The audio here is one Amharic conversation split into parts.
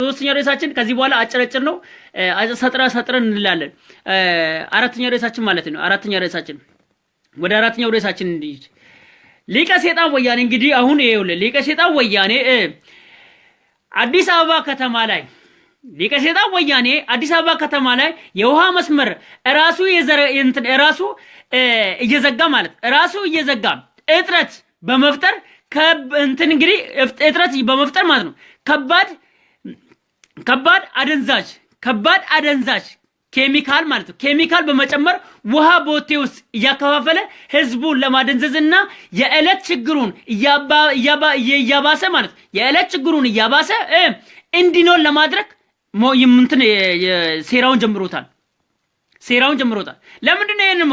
ሶስተኛው ርዕሳችን ከዚህ በኋላ አጭረጭር ነው ሰጥረን እንላለን አራተኛው ርዕሳችን ማለት ነው አራተኛው ርዕሳችን ወደ አራተኛው ርዕሳችን እንዲህ ሊቀ ሰይጣን ወያኔ እንግዲህ አሁን ይኸውልህ ሊቀ ሰይጣን ወያኔ አዲስ አበባ ከተማ ላይ ሊቀ ሰይጣን ወያኔ አዲስ አበባ ከተማ ላይ የውሃ መስመር ራሱ እየዘጋ ማለት ራሱ እየዘጋ እጥረት በመፍጠር እንግዲህ እጥረት በመፍጠር ማለት ነው ከባድ አደንዛዥ ኬሚካል ማለት ነው ኬሚካል በመጨመር ውሃ ቦቴ ውስጥ እያከፋፈለ ህዝቡን ለማደንዘዝና የዕለት ችግሩን እያባሰ ማለት የዕለት ችግሩን እያባሰ እንዲኖር ለማድረግ ሴራውን ጀምሮታል ለምንድን ነው ይሄን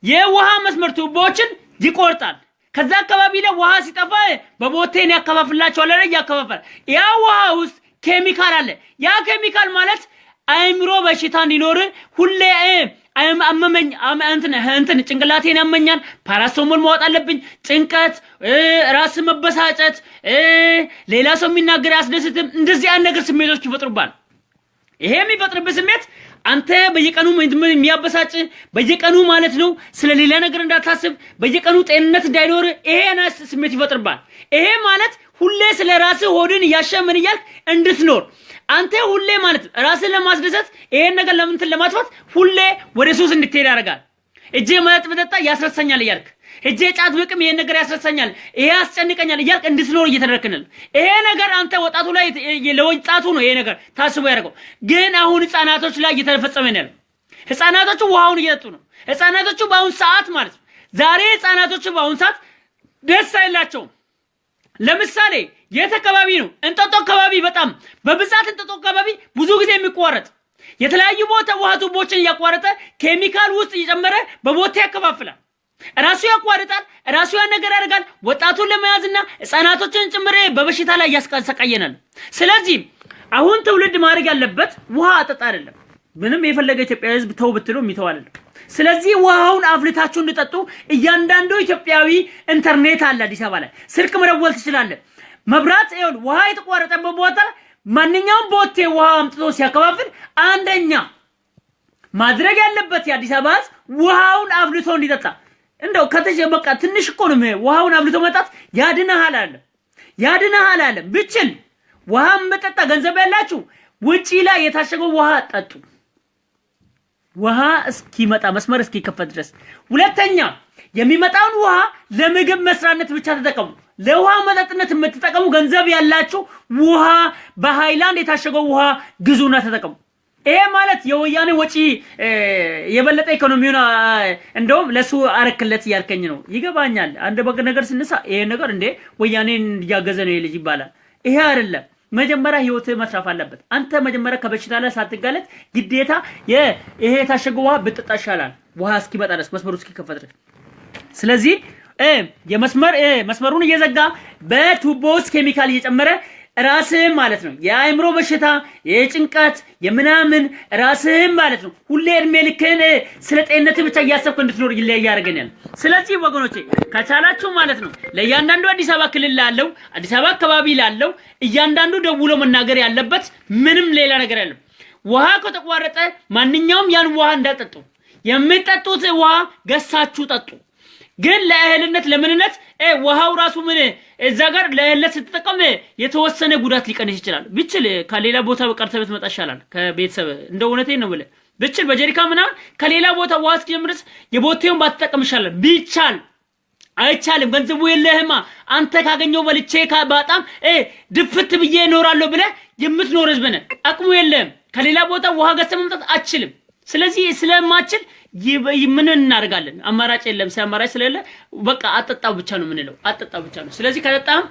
የውሃ መስመር ቱቦችን ይቆርጣል ከዛ አካባቢ ላይ ውሃ ሲጠፋ በቦቴን ያከፋፍላቸዋል አይደል ያከፋፈል ያ ውሃ ውስጥ ኬሚካል አለ ያ ኬሚካል ማለት አይምሮ በሽታ እንዲኖር ሁሌ አመመኝ እንትን ጭንቅላቴን ያመኛል ፓራሶሞል ማውጣት አለብኝ ጭንቀት ራስ መበሳጨት ሌላ ሰው የሚናገር ያስደስትም እንደዚህ አይነት ነገር ስሜቶች ይፈጥሩባል ይሄ የሚፈጥርበት ስሜት አንተ በየቀኑ የሚያበሳጭ በየቀኑ ማለት ነው ስለሌላ ነገር እንዳታስብ በየቀኑ ጤንነት እንዳይኖር ይሄና ስሜት ይፈጥርባል ይሄ ማለት ሁሌ ስለ ራስ ሆድን ያሸመን ይያልክ እንድትኖር አንተ ሁሌ ማለት ራስን ለማስደሰት ይሄን ነገር ለማጥፋት ሁሌ ወደ ሱስ እንድትሄድ ያደርጋል እጄ መጠጥ በጠጣ ያስረሳኛል ይያልክ እጄ ጫት ብቅም ይሄን ነገር ያስረሳኛል ይሄ ያስጨንቀኛል ይያልክ እንድትኖር እየተደረከናል ይሄ ነገር አንተ ወጣቱ ላይ ለወጣቱ ነው ይሄ ነገር ታስቦ ያደርገው ግን አሁን ህፃናቶች ላይ እየተፈጸመ ነው ህፃናቶቹ ውሃውን እየጠጡ ነው ህፃናቶቹ በአሁን ሰዓት ማለት ዛሬ ህፃናቶቹ በአሁን ሰዓት ደስ አይላቸውም ለምሳሌ የተከባቢ ነው እንጦጦ አካባቢ በጣም በብዛት እንጦጦ አካባቢ ብዙ ጊዜ የሚቋረጥ የተለያዩ ቦታ ውሃ ቱቦችን ያቋረጠ ኬሚካል ውስጥ እየጨመረ በቦቴ ያከፋፍላል ራሱ ያቋርጣል ራሱ ያን ነገር ያደርጋል ወጣቱን ለመያዝና ህፃናቶችን ጭምር በበሽታ ላይ ያስቀየናል ስለዚህ አሁን ትውልድ ማድረግ ያለበት ውሃ አጠጣ አይደለም ምንም የፈለገ ኢትዮጵያ ህዝብ ተው ብትሉ የሚተው አይደለም ስለዚህ ውሃውን አፍልታችሁ እንድጠጡ እያንዳንዱ ኢትዮጵያዊ ኢንተርኔት አለ አዲስ አበባ ላይ ስልክ መደወል ትችላለህ መብራት ይሁን ውሃ የተቋረጠበት ቦታ ማንኛውም ቦቴ ውሃ አምጥቶ ሲያከፋፍል አንደኛ ማድረግ ያለበት የአዲስ አበባ ውሃውን አፍልቶ እንዲጠጣ እንደው በቃ ትንሽ እኮ ነው ውሃውን አፍልቶ መጣት ያድናሃል አለ ብቻ ውሃም መጠጣ ገንዘብ ያላችሁ ውጪ ላይ የታሸገው ውሃ ጠጡ ውሃ እስኪመጣ መስመር እስኪከፈት ድረስ ሁለተኛ የሚመጣውን ውሃ ለምግብ መስራነት ብቻ ተጠቀሙ ለውሃ መጠጥነት የምትጠቀሙ ገንዘብ ያላችሁ ውሃ በሃይላንድ የታሸገው ውሃ ግዙና ተጠቀሙ ይሄ ማለት የወያኔ ወጪ የበለጠ ኢኮኖሚውን እንደውም ለሱ አረክለት ያልከኝ ነው ይገባኛል አንድ ነገር ስንሳ ይሄ ነገር እንዴ ወያኔን ያገዘ ነው ልጅ ይባላል ይሄ አይደለም መጀመሪያ ህይወት መስራፍ አለበት አንተ መጀመሪያ ከበሽታ ላይ ሳትጋለጥ ግዴታ ይሄ የታሸገው ውሃ ብትጣሻላል ውሃ እስኪመጣ ድረስ መስመሩ እስኪከፈት ድረስ ስለዚህ መስመሩን እየዘጋ በቱቦስ ኬሚካል እየጨመረ ራስህም ማለት ነው የአይምሮ በሽታ የጭንቀት የምናምን ራስህም ማለት ነው ሁሌ እድሜ ልክህን ስለ ጤንነት ብቻ እያሰብክ እንድትኖር ያያርገኛል ስለዚህ ወገኖቼ ከቻላችሁ ማለት ነው ለእያንዳንዱ አዲስ አበባ ክልል ላለው አዲስ አበባ አካባቢ ላለው እያንዳንዱ ደውሎ መናገር ያለበት ምንም ሌላ ነገር አይደለም ውሃ ከተቋረጠ ማንኛውም ያን ውሃ እንዳጠጡ የምትጠጡት ውሃ ገሳችሁ ጠጡ ግን ለእህልነት ለምንነት ውሃው ራሱ ምን እዛ ጋር ለእህልነት ስትጠቀም የተወሰነ ጉዳት ሊቀንስ ይችላል ብቻ ከሌላ ቦታ በቀርተበት መጣ ይችላል ከቤተሰብ እንደ እውነቴን ነው ብለ ብቻ በጀሪካ ምናምን ከሌላ ቦታ ውሃ እስኪጀምርስ የቦቴውን ባትጠቀም ይችላል ቢቻል አይቻልም ገንዘቡ የለህማ አንተ ካገኘው በልቼ በጣም ድፍት ብዬ እኖራለሁ ብለ የምትኖር ህዝብ ነህ አቅሙ የለም ከሌላ ቦታ ውሃ ገዝተህ መምጣት አትችልም ስለዚህ ስለማትችል ምን እናደርጋለን አማራጭ የለም ሳማራጭ ስለሌለ በቃ አጠጣው ብቻ ነው ምንለው አጠጣው ብቻ ነው ስለዚህ ከጠጣም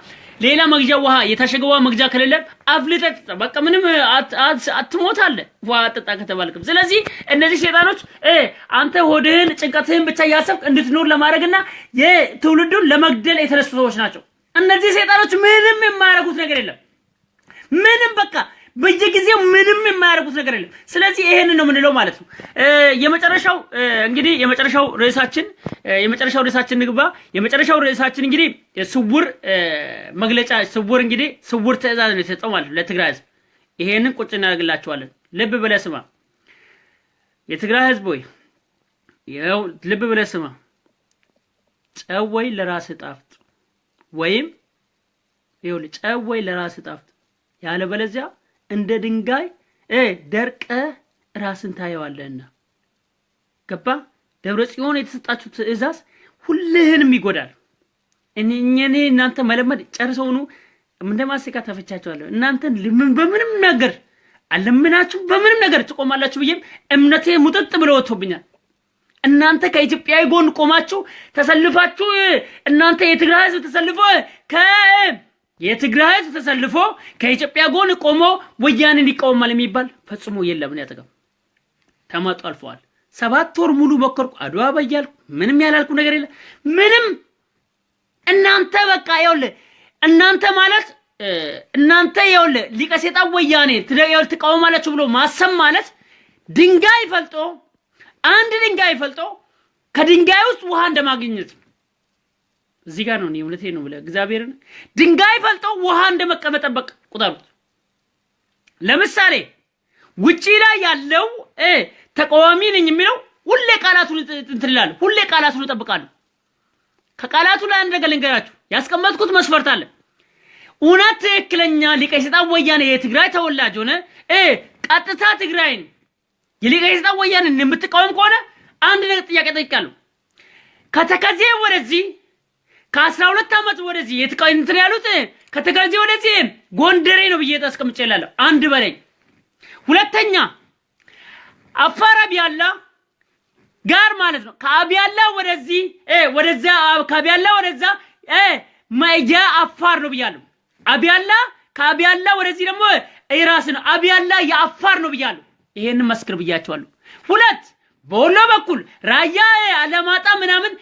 ሌላ መግጃ ውሃ የታሸገው መግጃ ከሌለ አፍልተህ በቃ ምንም አትሞታለህ ውሃ አጠጣ ከተባልክም ስለዚህ እነዚህ ሸይጣኖች አንተ ሆድህን ጭንቀትህን ብቻ ያሰብክ እንድትኖር ለማድረግና የትውልዱን ለመግደል የተነሱ ሰዎች ናቸው እነዚህ ሸይጣኖች ምንም የማያደርጉት ነገር የለም ምንም በቃ በየጊዜው ምንም የማያደርጉት ነገር የለም ስለዚህ ይሄንን ነው ምንለው ማለት ነው የመጨረሻው እንግዲህ የመጨረሻው ርዕሳችን ንግባ የመጨረሻው ርዕሳችን እንግዲህ ስውር መግለጫ ስውር እንግዲህ ስውር ትዕዛዝ ነው የተሰጠው ማለት ለትግራይ ህዝብ ይሄንን ቁጭ እናደርግላችኋለን ልብ ብለህ ስማ የትግራይ ህዝብ ሆይ ይኸው ልብ ብለህ ስማ ጨወይ ለራስ ጣፍጥ ወይም ይኸው ጨወይ ለራስ ጣፍጥ ያለ በለዚያ እንደ ድንጋይ ደርቀ ራስን ታየዋለህና ገባ ደብረ ጽዮን የተሰጣችሁ ትእዛዝ ሁልህንም ይጎዳል እኔ እናንተ መለመድ ጨርሰውኑ እንደማስካ ተፈቻቸዋለሁ እናንተን በምንም ነገር አለምናችሁ በምንም ነገር ትቆማላችሁ ብዬም እምነቴ ሙጥጥ ብሎ ወጥቶብኛል እናንተ ከኢትዮጵያዊ ጎን ቆማችሁ ተሰልፋችሁ እናንተ የትግራይ ህዝብ ተሰልፎ ከኢትዮጵያ ጎን ቆሞ ወያኔን ይቆማል የሚባል ፈጽሞ የለም ነው ያተቀም ተማጡ አልፈዋል 7 ወር ሙሉ በከርኩ አድዋ በያልኩ ምንም ያላልኩ ነገር የለም ምንም እናንተ በቃ ይኸውልህ እናንተ ማለት እናንተ ይኸውልህ ሊቀ ሰይጣን ወያኔ ትቃወማላችሁ ብሎ ማሰብ ማለት ድንጋይ ፈልጦ አንድ ድንጋይ ፈልጦ ከድንጋይ ውስጥ ውሃ እንደማግኘት እዚህ ጋር ነው እውነቴ ነው ብለ እግዚአብሔርን ድንጋይ ፈልጦ ውሃ እንደመቀመጠበቅ ቁጠሩት ለምሳሌ ውጪ ላይ ያለው ተቃዋሚ ነኝ የሚለው ሁሌ ቃላቱን እንትላል ሁሌ ቃላቱን ተጠብቃሉ ከቃላቱ ላይ አንድ ነገር ልንገራችሁ ያስቀመጥኩት መስፈርት አለ እውነት ትክክለኛ ሊቀ ሰይጣን ወያኔ የትግራይ ተወላጅ ሆነ ቀጥታ ትግራይን የሊቀ ሰይጣን ወያኔን የምትቃወም ከሆነ አንድ ነገር ጥያቄ ጠይቃለሁ ከተከዜ ወደዚህ ከ12 አመት ወደዚህ የትቃወም እንትን ያሉት ከተከዜ ወደዚህ ጎንደሬ ነው ብዬ ተስቀምጬላለሁ አንድ በላይ ሁለተኛ አፋር አብያላ ጋር ማለት ነው ከአብያላ ወደዚህ ወደዛ ከአብያላ ወደዛ ማይጃ አፋር ነው ብያለሁ አብያላ ከአብያላ ወደዚህ ደግሞ ኢራስ ነው አብያላ የአፋር ነው ብያለሁ ይሄን መስክር ብያቸዋለሁ ሁለት በወሎ በኩል ራያ አለማጣ ምናምን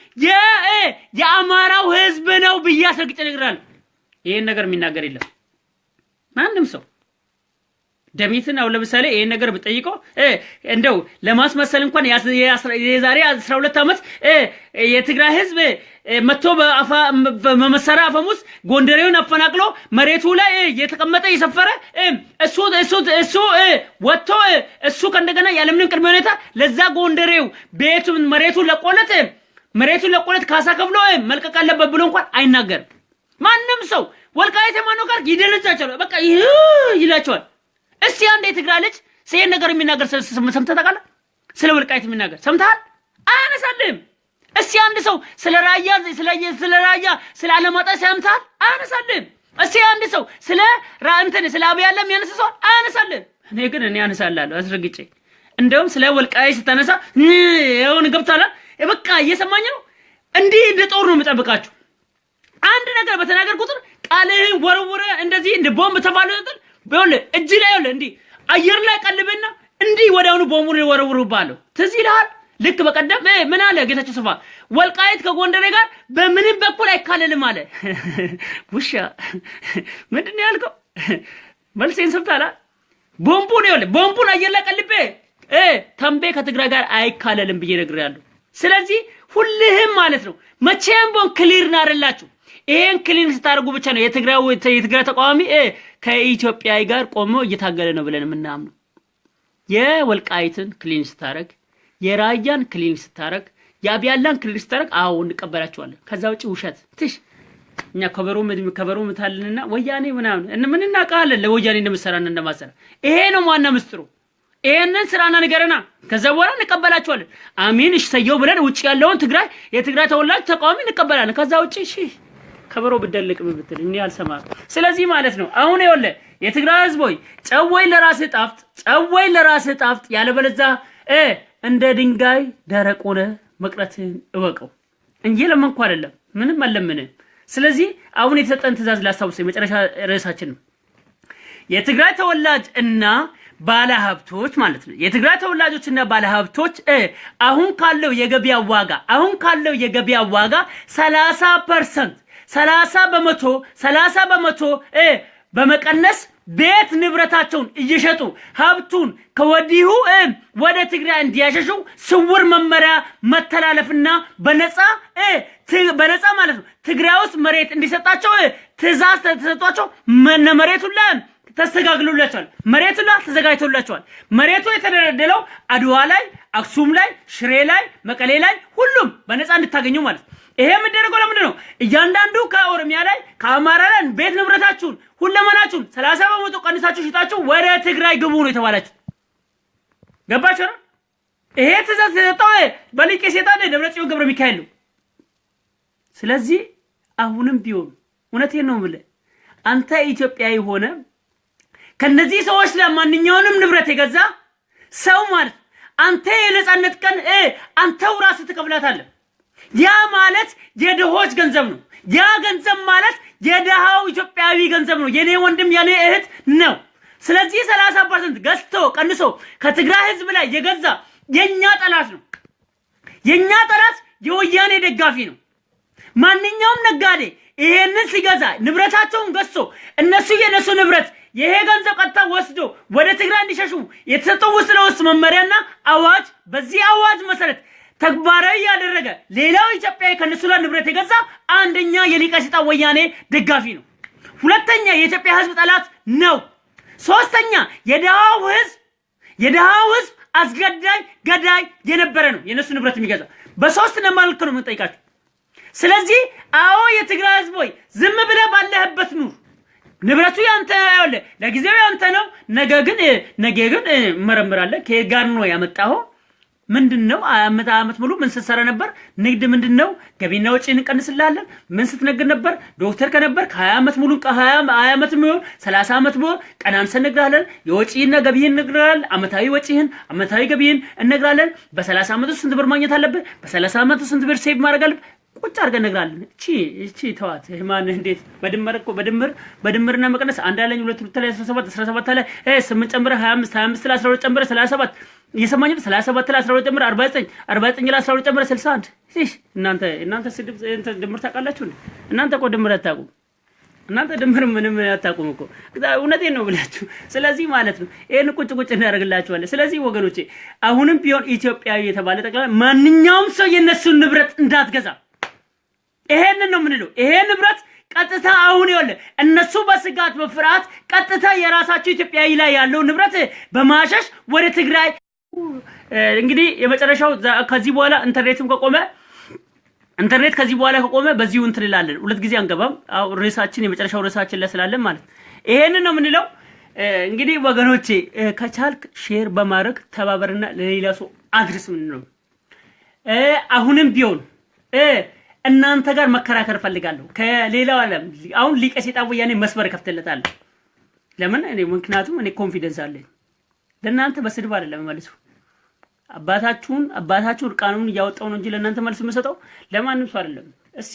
የአማራው ህዝብ ነው ብያስረግጬ ነግራለሁ ይሄን ነገር የሚናገር የለም ማንንም ሰው ደሚትና አው ለምሳሌ ይሄን ነገር ብጠይቀው እንደው ለማስመሰል እንኳን የዛሬ 12 አመት የትግራይ ህዝብ መጥቶ በመመሰራ አፈሙስ ጎንደሬውን አፈናቅሎ መሬቱ ላይ የተቀመጠ የሰፈረ እሱ ወጥቶ እሱ ከእንደገና ያለምንም ቅድመ ሁኔታ ለዛ ጎንደሬው ቤቱን መሬቱን ለቆለት ካሳ ከፍሎ መልቀቅ አለበት ብሎ እንኳን አይናገርም ማንንም ሰው ወልቃይት ማነው ጋር ይደነዛቸዋል በቃ ይላቸዋል እስቲ አንዴ ትግራይ ልጅ ሲየን ነገር የሚናገር ሰምተህ ታውቃለህ ስለ ወልቃይት የሚናገር ሰምተሃል አያነሳልም እስቲ አንድ ሰው ስለ ራያ ስለ አለማጣ ሰምተሃል አያነሳልም እስቲ አንድ ሰው ስለ ስለ አብያላ የሚያነሳ ሰው አያነሳልም እኔ አነሳላለሁ አስረግጬ እንደውም ስለ ወልቃይት ስተነሳ ይሁን ገብታላ በቃ እየሰማኝ ነው እንዲህ እንደ ጦር ነው የምጠብቃችሁ አንድ ነገር በተናገር ቁጥር ቃልህን ወርውረ እንደዚህ እንደ ቦምብ ተፋለጠ በለ እጅ ላይ ያለ እንዲ አየር ላይ ቀልበና እንዲ ወዳውኑ ቦምቡን ወረውሩባለው ትዝ ይልሃል ልክ በቀደም ምን አለ ጌታቸው ሰፋ ወልቃይት ከጎንደሬ ጋር በምንም በኩል አይካለልም አለ ውሻ ምንድነው ያልከው መልሴን ሰምታላ ቦምቡን አየር ላይ ቀልቤ ተንቤ ከትግራይ ጋር አይካለልም ብዬ ነግሬያለሁ ስለዚህ ሁልህም ማለት ነው መቼም ቦን ክሊር ናረላችሁ ይሄን ክሊን ስታርጉ ብቻ ነው የትግራይ ተቃዋሚ ከኢትዮጵያዊ ጋር ቆሞ እየታገለ ነው ብለን ምናምነው የወልቃይትን ክሊን ስታረግ የራያን ክሊን ስታረግ ያብያላን ክሊን ስታረግ አው እንቀበላቸዋለን ከዛ ውጪ ውሸት ትሽ እኛ ከበሮ ምታልንና ወያኔ ምናምን ምን እናቃለን ለወያኔ እንደምሰራና እንደማሰራ ይሄ ነው ዋና ምስጥሩ ይሄንን ስራና ነገርና ከዛ በኋላ እንቀበላቸዋለን አሚን እሺ ሰየው ብለን ውጪ ያለውን የትግራይ ተወላጅ ተቃዋሚ እንቀበላለን ከዛ ውጪ እሺ ከበሮ ብደልቅ ብትል እኔ አልሰማም ስለዚህ ማለት ነው አሁን ይወለ የትግራይ ህዝቦይ ጨወይ ለራስ ጣፍጥ ያለበለዛ እንደ ድንጋይ ደረቅ ሆነ መቅረትን እወቀው እንጂ ለማንኳ አይደለም ምንም አለምን ስለዚህ አሁን የተሰጠን ትእዛዝ ላስታውስ የመጨረሻ ርዕሳችን ነው የትግራይ ተወላጅ እና ባለሀብቶች ማለት ነው የትግራይ ተወላጆችና ባለሀብቶች አሁን ካለው የገበያ ዋጋ 30% በመቀነስ ቤት ንብረታቸውን እየሸጡ ሀብቱን ከወዲሁ ወደ ትግራይ እንዲያሸሹ ስውር መመሪያ መተላለፍና በነፃ ማለት ነው ትግራይ ውስጥ መሬት እንዲሰጣቸው ትእዛዝ ተሰጥቷቸው መሬቱን ተስተጋግሎላቸዋል። መሬቱ ላይ ተዘጋጅቶላቸዋል። መሬቱ የተደረደለው አድዋ ላይ፣ አክሱም ላይ፣ ሽሬ ላይ፣ መቀሌ ላይ ሁሉም በነፃ እንድታገኙ ማለት። ይሄ የሚደረገው ለምንድን ነው? እያንዳንዱ ከኦሮሚያ ላይ ከአማራ ላይ ቤት ንብረታችሁን ሁለመናችሁን 30% ቀንሳችሁ ሽጣችሁ ወደ ትግራይ ግቡ ነው የተባላችሁ። ገባችሁ? ይሄ ትእዛዝ የተሰጠው በሊቀ ሰይጣን ደብረጽዮን ገብረ ሚካኤል ነው። ስለዚህ አሁንም ቢሆን እውነቴን ነው የምልህ አንተ ኢትዮጵያዊ ሆነ ከነዚህ ሰዎች ለማንኛውንም ንብረት የገዛ ሰው ማለት አንተ የነጻነት ቀን አንተው ራስህ ትከፍላታለህ። ያ ማለት የድሆች ገንዘብ ነው። ያ ገንዘብ ማለት የድሃው ኢትዮጵያዊ ገንዘብ ነው። የኔ ወንድም የኔ እህት ነው። ስለዚህ 30% ገዝቶ ቀንሶ ከትግራይ ህዝብ ላይ የገዛ የኛ ጠላት ነው። የኛ ጠላት የወያኔ ደጋፊ ነው። ማንኛውም ነጋዴ ይሄንን ሲገዛ ንብረታቸውን ገዝቶ እነሱ የነሱ ንብረት ይሄ ገንዘብ ቀጥታ ወስዶ ወደ ትግራይ እንዲሸሹ የተሰጠው ውስጥ ለውስጥ መመሪያና አዋጅ በዚህ አዋጅ መሰረት ተግባራዊ ያደረገ ሌላው ኢትዮጵያዊ ከነሱ ላይ ንብረት የገዛ አንደኛ የሊቀ ሰይጣን ወያኔ ደጋፊ ነው። ሁለተኛ የኢትዮጵያ ህዝብ ጠላት ነው። ሶስተኛ የደሃው ህዝብ አስገዳይ ገዳይ የነበረ ነው የነሱ ንብረት የሚገዛ። በሶስት መልክ ነው የምንጠይቃችሁ። ስለዚህ አዎ የትግራይ ህዝብ ሆይ ዝም ብለህ ባለህበት ኑር። ንብረቱ ያንተ ያለ ለጊዜው ያንተ ነው። ነገ ግን መረምራለህ ከጋር ነው ያመጣው። ምንድነው አመት ሙሉ ምን ስትሰራ ነበር? ንግድ ምንድነው? ገቢና ወጪን እንቀንስላለን። ምን ስትነግር ነበር? ዶክተር ከነበር ከ20 አመት ሙሉ 20 አመት ነው 30 አመት ነው ቀናንሰን ነግራለን። የወጪና ገቢህን ነግራለን። አመታዊ ወጪህን አመታዊ ገቢህን እነግራለን። በ30 አመት ውስጥ ስንት ብር ማግኘት አለብህ? በ30 አመት ውስጥ ስንት ብር ሴቭ ማድረግ አለብህ? ቁጭ አድርገን ነግራለን። እቺ ተዋት። ማን እንዴት በድምርና መቀነስ አንድ ያለኝ 2 ላይ 17 ላይ 8 ጨምረ 25 ላይ 12 ጨምረ 37 እየሰማኝ ነው። 37 ላይ 12 ጨምረ 49 ላይ 12 ጨምረ 61። እሺ እናንተ ስድብ ድምር ታውቃላችሁ? እናንተ እኮ ድምር አታውቁም። እናንተ ድምር ምንም አታውቁም እኮ እውነቴን ነው ብላችሁ። ስለዚህ ማለት ነው ይሄን ቁጭ እናደርግላችኋለን። ስለዚህ ወገኖቼ አሁንም ቢሆን ኢትዮጵያዊ የተባለ ጠቅላላ ማንኛውም ሰው የነሱን ንብረት እንዳትገዛ ይሄንን ነው የምንለው። ይሄ ንብረት ቀጥታ አሁን ይወለ እነሱ በስጋት በፍርሃት ቀጥታ የራሳቸው ኢትዮጵያዊ ላይ ያለው ንብረት በማሸሽ ወደ ትግራይ እንግዲህ የመጨረሻው ከዚህ በኋላ ኢንተርኔት ከዚህ በኋላ ከቆመ በዚሁ እንትልላለን። ሁለት ጊዜ አንገባም። ርዕሳችን የመጨረሻው ርዕሳችን ላይ ስላለን ማለት ይሄንን ነው የምንለው። እንግዲህ ወገኖቼ ከቻልክ ሼር በማድረግ ተባበርና ለሌላ ሰው አድርስ ምን ነው። አሁንም ቢሆን እናንተ ጋር መከራከር ፈልጋለሁ ከሌላው ዓለም። አሁን ሊቀ ሰይጣን ወያኔ መስመር ከፍተለታለሁ። ለምን? ምክንያቱም እኔ ኮንፊደንስ አለኝ። ለእናንተ በስድብ አይደለም መልሱ። አባታችሁ እርቃኑን እያወጣው ነው እንጂ ለእናንተ መልስ የምሰጠው ለማንም ሰው አይደለም። እስቲ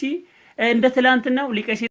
እንደ ትላንትናው ሊቀ